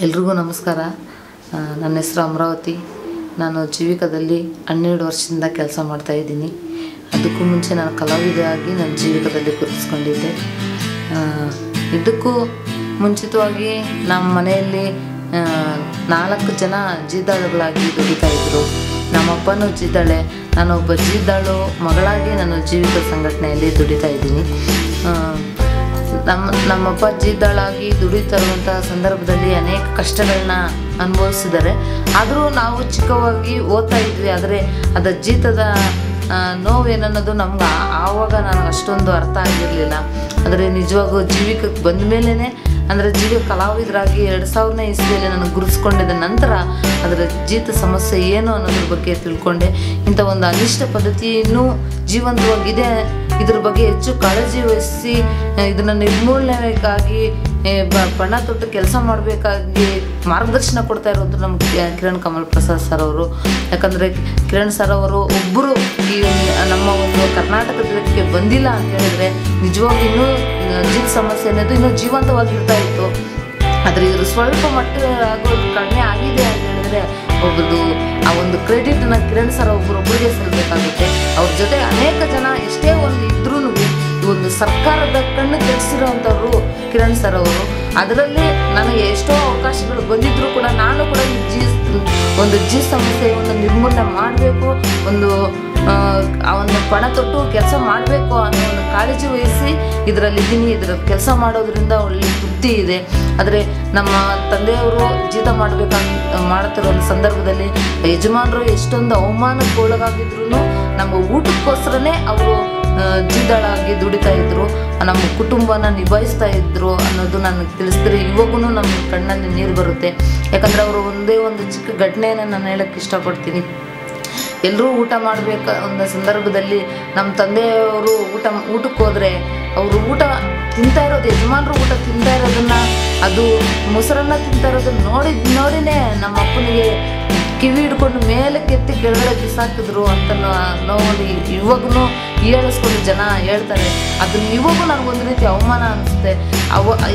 ಎಲ್ರಿಗೂ ನಮಸ್ಕಾರ. ನನ್ನ ಹೆಸರು ಅಮರಾವತಿ. ನಾನು ಜೀವಿಕದಲ್ಲಿ 12 ವರ್ಷದಿಂದ ಕೆಲಸ ಮಾಡ್ತಾಯಿದ್ದೀನಿ. ಅದಕ್ಕೂ ಮುಂಚೆ ನಾನು ಕಲಾವಿದರಾಗಿ ನನ್ನ ಜೀವಿಕದಲ್ಲಿ ಗುರುತಿಸ್ಕೊಂಡಿದ್ದೆ. ಇದಕ್ಕೂ ಮುಂಚಿತವಾಗಿ ನಮ್ಮ ಮನೆಯಲ್ಲಿ 4 ಜನ ಜೀದಾಳುಗಳಾಗಿ ದುಡಿತಾಯಿದ್ರು. ನಮ್ಮಪ್ಪನೂ ಜೀದಾಳೆ, ನಾನೊಬ್ಬ ಜೀದಾಳು ಮಗಳಾಗಿ ನಾನು ಜೀವಿಕ ಸಂಘಟನೆಯಲ್ಲಿ ದುಡಿತಾಯಿದ್ದೀನಿ. ನಮ್ಮಪ್ಪ ಜೀದಾಳಾಗಿ ದುಡಿತಿರುವಂಥ ಸಂದರ್ಭದಲ್ಲಿ ಅನೇಕ ಕಷ್ಟಗಳನ್ನ ಅನುಭವಿಸಿದ್ದಾರೆ. ಆದರೂ ನಾವು ಚಿಕ್ಕವಾಗಿ ಓದ್ತಾ ಇದ್ವಿ. ಆದರೆ ಅದರ ಜೀತದ ನೋವೇನನ್ನೋದು ನಮ್ಗೆ ಆವಾಗ ನನಗೆ ಅಷ್ಟೊಂದು ಅರ್ಥ ಆಗಿರಲಿಲ್ಲ. ಆದರೆ ನಿಜವಾಗೂ ಜೀವಿಕಕ್ಕೆ ಬಂದ ಮೇಲೇ, ಅಂದರೆ ಜೀವಿಕ ಕಲಾವಿದರಾಗಿ 2000ನೇ ಇಸ್ವಿಯಲ್ಲಿ ನನಗೆ ಗುರುತಿಸ್ಕೊಂಡಿದ್ದ ನಂತರ ಅದರ ಜೀತ ಸಮಸ್ಯೆ ಏನು ಅನ್ನೋದ್ರ ಬಗ್ಗೆ ತಿಳ್ಕೊಂಡೆ. ಇಂಥ ಒಂದು ಅನಿಷ್ಟ ಪದ್ಧತಿಯೂ ಜೀವಂತವಾಗಿದೆ. ಇದ್ರ ಬಗ್ಗೆ ಹೆಚ್ಚು ಕಾಳಜಿ ವಹಿಸಿ ಇದನ್ನು ನಿರ್ಮೂಲನೆಗಾಗಿ ಬಣ್ಣ ತೊಟ್ಟು ಕೆಲಸ ಮಾಡಬೇಕಾಗಿ ಮಾರ್ಗದರ್ಶನ ಕೊಡ್ತಾ ಇರೋದು ನಮ್ಮ ಕಿರಣ್ ಕಮಲ್ ಪ್ರಸಾದ್ ಸರ್ ಅವರು. ಯಾಕಂದರೆ ಕಿರಣ್ ಸರ್ ಅವರು ಒಬ್ಬರು ಈ ನಮ್ಮ ಒಂದು ಕರ್ನಾಟಕಕ್ಕೆ ಬಂದಿಲ್ಲ ಅಂತ ಹೇಳಿದರೆ ನಿಜವಾಗಿ ಇನ್ನೂ ಜೀತ ಸಮಸ್ಯೆ ಅನ್ನೋದು ಇನ್ನೂ ಜೀವಂತವಾಗಿರ್ತಾ ಇತ್ತು. ಆದರೆ ಇದ್ರ ಸ್ವಲ್ಪ ಮಟ್ಟ ಆಗೋದು ಕಡಿಮೆ ಆಗಿದೆ ಅಂತ ಹೇಳಿದ್ರೆ ಒಬ್ಬರದು ಆ ಒಂದು ಕ್ರೆಡಿಟ್ನ ಕಿರಣ್ ಸರ್ ಒಬ್ಬರಿಗೆ ಸಲ್ಲಬೇಕಾಗುತ್ತೆ. ಅವ್ರ ಜೊತೆ ಅನೇಕ ಜನ ಎಷ್ಟೇ ಒಂದು ಇದ್ರೂ ಈ ಒಂದು ಸರ್ಕಾರದ ಕಣ್ಣು ತೆರೆಸಿರೋವಂಥವ್ರು ಕಿರಣ್ ಸರ್ ಅವರು. ಅದರಲ್ಲಿ ನನಗೆ ಎಷ್ಟೋ ಅವಕಾಶಗಳು ಬಂದಿದ್ದರೂ ಕೂಡ ನಾನು ಕೂಡ ಈ ಒಂದು ಸಮಸ್ಯೆಯನ್ನು ನಿರ್ಮೂಲನೆ ಮಾಡಬೇಕು, ಆ ಒಂದು ಪಣ ತೊಟ್ಟು ಕೆಲಸ ಮಾಡಬೇಕು ಅನ್ನೋ ಒಂದು ಕಾಳಜಿ ವಹಿಸಿ ಇದರಲ್ಲಿದ್ದೀನಿ. ಇದರ ಕೆಲಸ ಮಾಡೋದ್ರಿಂದ ಒಳ್ಳೆ ತೃಪ್ತಿ ಇದೆ. ಆದರೆ ನಮ್ಮ ತಂದೆಯವರು ಜೀತ ಮಾಡ್ತಿರೋ ಒಂದು ಸಂದರ್ಭದಲ್ಲಿ ಯಜಮಾನರು ಎಷ್ಟೊಂದು ಅವಮಾನಕ್ಕೆ ಒಳಗಾಗಿದ್ರು ನಮ್ಮ ಊಟಕ್ಕೋಸ್ಕರನೇ ಅವರು ಜೀದಾಳಾಗಿ ದುಡಿತಾ ಇದ್ರು, ನಮ್ಮ ಕುಟುಂಬನ ನಿಭಾಯಿಸ್ತಾ ಇದ್ರು ಅನ್ನೋದು ನನಗೆ ತಿಳಿಸಿದ್ರೆ ಇವಾಗೂ ನಮ್ಮ ಕಣ್ಣಲ್ಲಿ ನೀರು ಬರುತ್ತೆ. ಯಾಕಂದರೆ ಅವರು ಒಂದೇ ಒಂದು ಚಿಕ್ಕ ಘಟನೆಯನ್ನು ನಾನು ಹೇಳೋಕ್ಕೆ ಇಷ್ಟಪಡ್ತೀನಿ. ಎಲ್ಲರೂ ಊಟ ಮಾಡಬೇಕು ಒಂದು ಸಂದರ್ಭದಲ್ಲಿ ನಮ್ಮ ತಂದೆಯವರು ಊಟಕ್ಕೆ ಹೋದರೆ ಅವರು ಊಟ ತಿಂತಾ ಇರೋದು, ಯಜಮಾನರು ಊಟ ತಿಂತಾ ಇರೋದನ್ನು, ಅದು ಮೊಸರನ್ನ ತಿಂತಾ ಇರೋದನ್ನ ನೋಡಿನೇ ನಮ್ಮ ಅಪ್ಪನಿಗೆ ಕಿವಿ ಹಿಡ್ಕೊಂಡು ಮೇಲಕ್ಕೆ ಎತ್ತಿ ಕೆಳಗಡೆ ಬಿಸಾಕಿದ್ರು ಅಂತ ನೋಡಿ ಇವಾಗೂ ಹೇಳಿಸ್ಕೊಂಡು ಜನ ಹೇಳ್ತಾರೆ. ಅದನ್ನ ಇವಾಗೂ ನನಗೊಂದು ರೀತಿ ಅವಮಾನ ಅನಿಸುತ್ತೆ.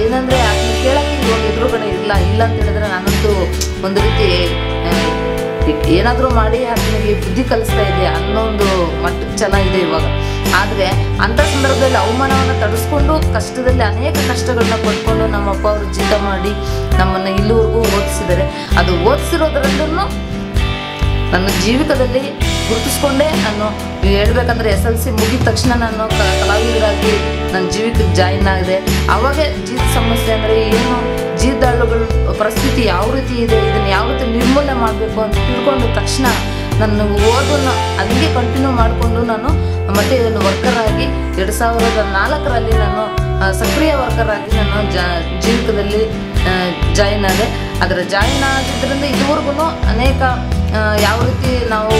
ಏನಂದರೆ ಅದನ್ನ ಕೇಳೋಕ್ಕೆ ಇವಾಗ ಎದುರುಗಡೆ ಇಲ್ಲ ಅಂತ ಹೇಳಿದ್ರೆ ನಾನಂತೂ ಒಂದು ರೀತಿ ಏನಾದರೂ ಮಾಡಿ ಅದನಿಗೆ ಬುದ್ಧಿ ಕಲಿಸ್ತಾ ಇದೆ ಅನ್ನೋ ಒಂದು ಮಟ್ಟಕ್ಕೆ ಚೆನ್ನಾಗಿದೆ ಇವಾಗ. ಆದರೆ ಅಂಥ ಸಂದರ್ಭದಲ್ಲಿ ಅವಮಾನವನ್ನು ತಡೆಸ್ಕೊಂಡು ಕಷ್ಟದಲ್ಲಿ ಅನೇಕ ಕಷ್ಟಗಳನ್ನ ಪಡ್ಕೊಂಡು ನಮ್ಮಪ್ಪ ಅವರು ಜೀತ ಮಾಡಿ ನಮ್ಮನ್ನು ಇಲ್ಲಿವರೆಗೂ ಓದಿಸಿದ್ದಾರೆ. ಅದು ಓದಿಸಿರೋದ್ರಲ್ಲೂ ನನ್ನ ಜೀವಿಕದಲ್ಲಿ ಗುರುತಿಸ್ಕೊಂಡೇ ನಾನು ಹೇಳ್ಬೇಕಂದ್ರೆ SLC ಮುಗಿದ ತಕ್ಷಣ ನಾನು ಕಲಾವಿದರಾಗಿ ನನ್ನ ಜೀವಿಕಕ್ಕೆ ಜಾಯಿನ್ ಆಗಿದೆ. ಆವಾಗ ಜೀತ ಸಮಸ್ಯೆ ಅಂದರೆ ಏನು, ಜೀತದಾಳುಗಳ ಪರಿಸ್ಥಿತಿ ಯಾವ ರೀತಿ ಇದೆ, ಇದನ್ನು ಯಾವ ರೀತಿ ನಿರ್ಮೂಲನೆ ಮಾಡಬೇಕು ಅಂತ ತಿಳ್ಕೊಂಡ ತಕ್ಷಣ ನನ್ನ ಓದನ್ನು ಅಲ್ಲಿಗೆ ಕಂಟಿನ್ಯೂ ಮಾಡಿಕೊಂಡು ನಾನು ಮತ್ತೆ ಒಂದು ವರ್ಕರ್ ಆಗಿ 2004ರಲ್ಲಿ ನಾನು ಸಕ್ರಿಯ ವರ್ಕರ್ ಆಗಿ ನಾನು ಜೀವಿಕದಲ್ಲಿ ಜಾಯಿನ್ ಆದೆ. ಅದರ ಜಾಯಿನ್ ಆಗಿದ್ದರಿಂದ ಇದುವರೆಗೂ ಅನೇಕ ಯಾವ ರೀತಿ ನಾವು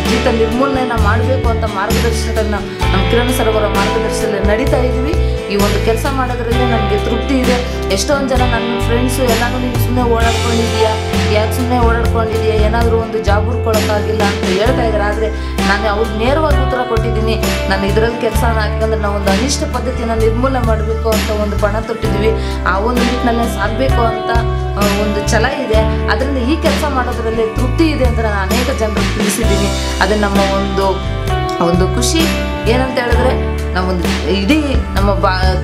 ಜೀತ ನಿರ್ಮೂಲನೆಯನ್ನು ಮಾಡಬೇಕು ಅಂತ ಮಾರ್ಗದರ್ಶನಗಳನ್ನ ನಮ್ಮ ಕಿರಣ್ ಸರ್ ಅವರ ಮಾರ್ಗದರ್ಶನದಲ್ಲಿ ನಡೀತಾ ಇದ್ವಿ. ಈ ಒಂದು ಕೆಲಸ ಮಾಡೋದ್ರಲ್ಲಿ ನನಗೆ ತೃಪ್ತಿ ಇದೆ. ಎಷ್ಟೊಂದು ಜನ ನನ್ನ ಫ್ರೆಂಡ್ಸು ಎಲ್ಲನೂ ನೀನು ಸುಮ್ಮನೆ ಓಡಾಡ್ಕೊಂಡಿದ್ದೀಯಾ, ಯಾಕೆ ಸುಮ್ಮನೆ ಓಡಾಡ್ಕೊಂಡಿದ್ದೀಯಾ, ಏನಾದರೂ ಒಂದು ಜಾಬ್ ಹುಡ್ಕೊಳಕ್ಕಾಗಿಲ್ಲ ಅಂತ ಹೇಳ್ತಾ ಇದ್ದಾರೆ. ಆದರೆ ನಾನು ಅವ್ರಿಗೆ ನೇರವಾಗಿ ಉತ್ತರ ಕೊಟ್ಟಿದ್ದೀನಿ. ನಾನು ಇದರಲ್ಲಿ ಕೆಲಸ ಹಾಕಿದ್ರೆ ನಾವು ಒಂದು ಅನಿಷ್ಟ ಪದ್ಧತಿಯನ್ನು ನಿರ್ಮೂಲನೆ ಮಾಡಬೇಕು ಅಂತ ಒಂದು ಪಣ ತೊಟ್ಟಿದ್ವಿ. ಆ ಒಂದು ನಿಟ್ಟಿನಲ್ಲೇ ಸಾಗಬೇಕು ಅಂತ ಒಂದು ಛಲ ಇದೆ. ಅದರಿಂದ ಈ ಕೆಲಸ ಮಾಡೋದ್ರಲ್ಲಿ ತೃಪ್ತಿ ಇದೆ ಅಂತ ನಾನು ಅನೇಕ ಜನರಿಗೆ ತಿಳಿಸಿದ್ದೀನಿ. ಅದು ನಮ್ಮ ಒಂದು ಖುಷಿ. ಏನಂತ ಹೇಳಿದ್ರೆ ನಾವೊಂದು ಇಡೀ ನಮ್ಮ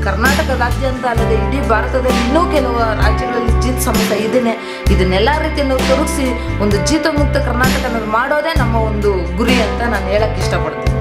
ಕರ್ನಾಟಕ ರಾಜ್ಯ ಅಂತ ಅಲ್ಲದೆ ಇಡೀ ಭಾರತದಲ್ಲಿ ಇನ್ನೂ ಕೆಲವು ರಾಜ್ಯಗಳಲ್ಲಿ ಜೀತ ಸಮಸ್ಯೆ ಇದನ್ನೆಲ್ಲ ರೀತಿಯನ್ನು ತೊಡಗಿಸಿ ಒಂದು ಜೀತ ಮುಕ್ತ ಕರ್ನಾಟಕ ಮಾಡೋದೇ ನಮ್ಮ ಒಂದು ಗುರಿ ಅಂತ ನಾನು ಹೇಳಕ್ಕೆ ಇಷ್ಟಪಡ್ತೀನಿ.